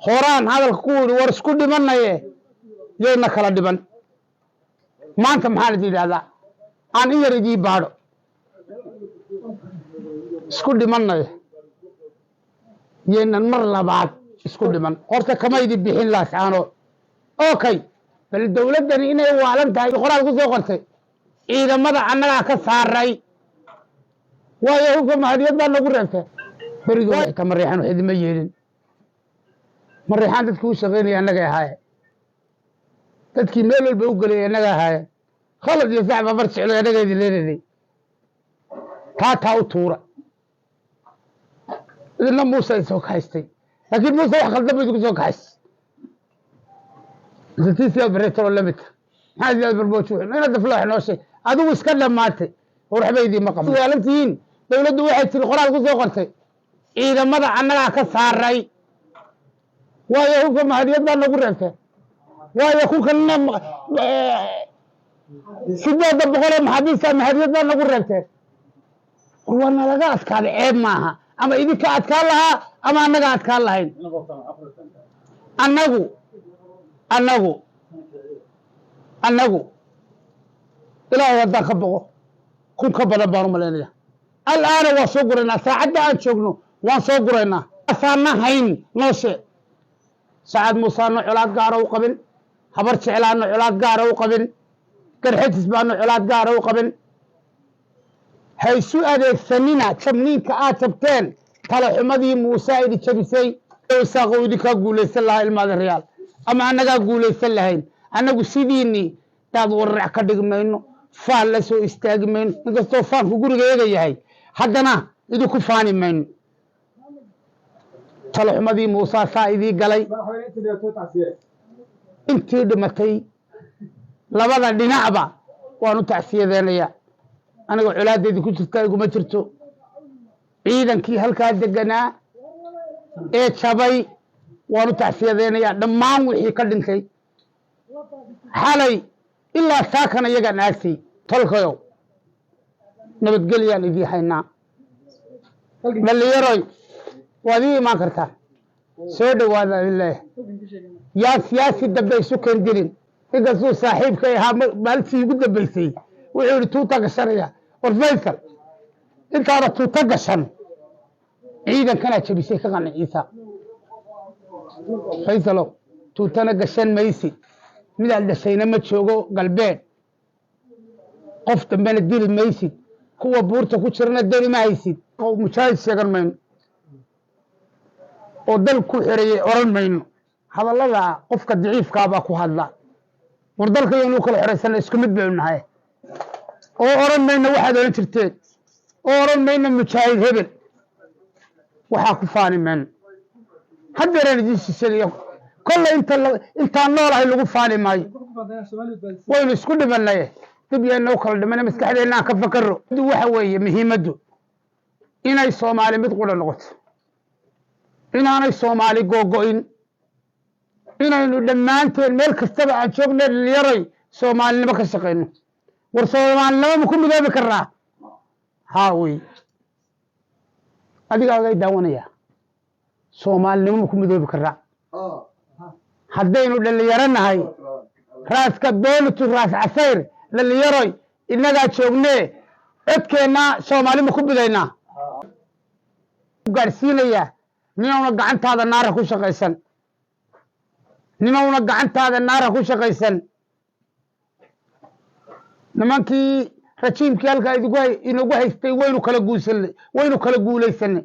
horaan hadalka ku yidhi war isku dhimanaye yayna kala dhiban maanta maxaa la yidhahdaa aan in yar idii baadho isku dhimanaye yaynan mar labaad isku dhiman horta kama idi bixin laascaanood okay bal dowladdani inay waalan tahay qoraal ku soo qortay ciidamada annagaa ka saaray waayo hubka mahadiyad baa nagu reebtay beridu xitaa mariixaan wax idima yeelin mariixaan dadkii u shaqaynaya annagay ahaayeen dadkii meel walba u gelaya annaga ahaayeen khalad iyo sax baa bar jeclay annaga idin leenaday taa u tuura idinna muuse ay soo kahaystay laakiin muuse wax khaldan ba idinku soo kahaystay ستيسيا بريترو لمت هذا بربوشو أنا دفلوح نوشي هذا ويسكلم ماتي وروح بيدي مقام سؤالتين دولة واحد في القرآن كوزو قرتي إذا مضى عنا كسار راي ويا هو كم هذه يبغى نقول رأسه ويا هو كنا سيدا دبقوا محدث كم هذه يبغى نقول رأسه وانا لقى أتكال عيب معها أما إذا كأتكال لها أما أنا كأتكال لهين annagu ilaahay haddaan ka boqo kun ka badan baan u malaynaya alaana waan soo guraynaa saacadda aan joogno waan soo guraynaa asaana hayn nooshe saacad muusaano colaad gaara u qabin habar jeclaano colaad gaara u qabin garxajis baano colaad gaara u qabin haysu adeegsanina jabniinka aad jabteen talaxumadii muuse idi jabisay isaaqo idinkaa guulaysan lahaa ilmaada reyaal ama annagaa guulaysan lahayn annagu sidiinii daad warrac ka dhigi mayno faan la soo istaagi mayno inkastoo faanku gurigeega yahay haddana idinku faani mayno talaxumadii muusaa saa idii galay intii dhimatay labada dhinacba waan u tacsiyadeenaya aniga colaadeedii ku jirta iguma jirto ciidankii halkaa deganaa ee jabay waan u tacsiyadeenayaa dhammaan wixii ka dhintay xalay ilaa saakana iyagaan aagsay tolkayow nabadgelyaan idii haynaa dhallinyaroy waad ii imaan kartaa soo dhowaada idin leeyahay yaa siyaasi dambe isu kendilin inkastuu saaxiibkay ahaa maalintii igu dambaysay wuxuu yidhi tuuta gashanaya war faysal intaana tuuta gashan ciidankanaa jabisay ka qanin ciisa faysalow tuutana gashan maysid midaad dhashayna ma joogo galbeed qof dambena dili maysid kuwa buurta ku jirana deni ma haysid mujaahid sheegan mayno oo dal ku xereeyey oran mayno hadallada qofka daciifkaabaa ku hadla war dalka yaynu kala xoraysanna isku mid baynu nahay oo oran mayno waxaad oran jirteen oo oran mayno mujaahid hebel waxaa ku faani mayno haddeeraan idiin shisheegayo kolle intaan noolahay lagu faani maayo waynu isku dhimanaye dib yaynoo kala dhimana maskaxdeenna aan ka fakaro waxa weeye muhiimaddu inay soomaali mid qudha noqoto inaanay soomaali googo'in inaynu dhammaanteen meel kastaba aan joogna dhallinyaroy soomaalinimo ka shaqayno war soomaalinimo ma ku midoobi karnaa haa wey adigaaga daawanaya soomaalinimo ma ku midoobi karnaa haddaynu dhallinyaro nahay raaska doolitu raas casayr dhallinyaroy innagaa joognee codkeenna soomaali ma ku bidaynaa gaadhsiinayaa ninowna gacantaada naara ku shaqaysan ninowna gacantaada naara ku shaqaysan nimankii rajiimkii halkaa inagu haystay waynu kala guulaysanay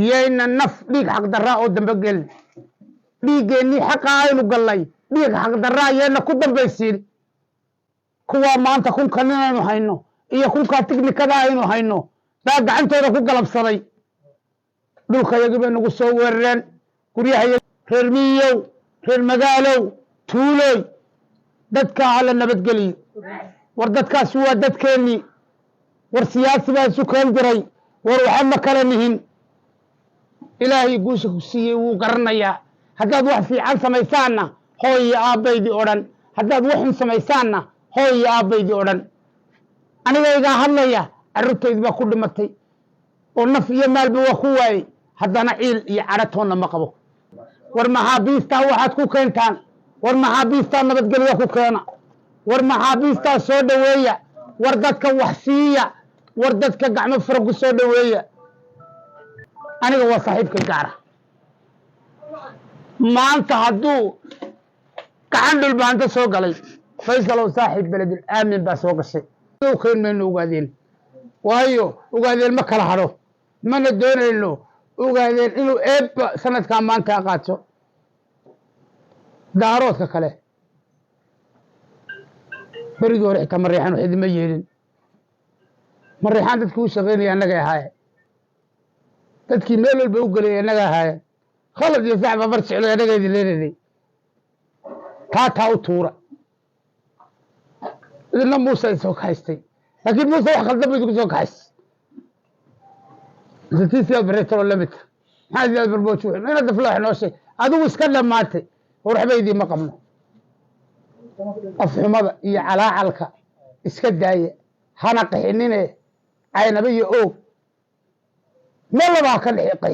yayna naf dhiig xaqdarraa oo dambe gelin dhiiggeennii xaqa aynu gallay dhiig xaqdarraa yayna ku dambaysiin kuwaa maanta kunka ninaynu hayno iyo kunkaa tiknikada aynu hayno baa gacantooda ku galabsaday dhulkayagii bay nagu soo weerareen guryahay reer miyow reer magaalow tuuloy dadkaa hala nabadgeliyo war dadkaasi waa dadkeennii war siyaasi baa isu keen diray war waxa ma kala nihin ilaahay guusha ku siiyey wuu garanayaa haddaad wax fiican samaysaanna hooy iyo aabbaydii odhan haddaad wax xun samaysaanna hooy iyo aabbaydii odhan anigaygaa hadlaya carruurtaydii baa ku dhimatay oo naf iyo maalba waa ku waayey haddana ciil iyo cadhatoonna ma qabo war maxaabiistaa waxaad ku keentaan war maxaabiistaa nabadgelya ku keena war maxaabiistaa soo dhoweeya war dadka wax siiya war dadka gacmo furan ku soo dhoweeya aniga waa saaxiibka gaara maanta hadduu gacan dhulbaanta soo galay faysalow saaxiib beledul aamin baa soo gashay keen mayno ogaadeen waayo ogaadeen ma kala hadho mana doonayno ogaadeen inuu eebba sanadkaa maanta qaato daaroodka kale berigii hore xitaa mareexaan wax idima yeelin mareexaan dadkii u shaqaynaya annagay ahaayeen dadkii meel walba u gelaya annaga ahaayeen khalad iyo saxba bar jeclo annaga idin leenaynay taa u tuura idina muuse soo kahaystay laakiin muuse wax khaldan ba idinku soo kahaystay ستيسيا بريترو لمت هذا بربوش أنا دفلوح نوشي هذا وش كذا ماتي وروح بيدي ما قبله أفهم هذا يا على علكا إسكداية هنقحنينه عين بيجي أو ما الله ما كان حقيقي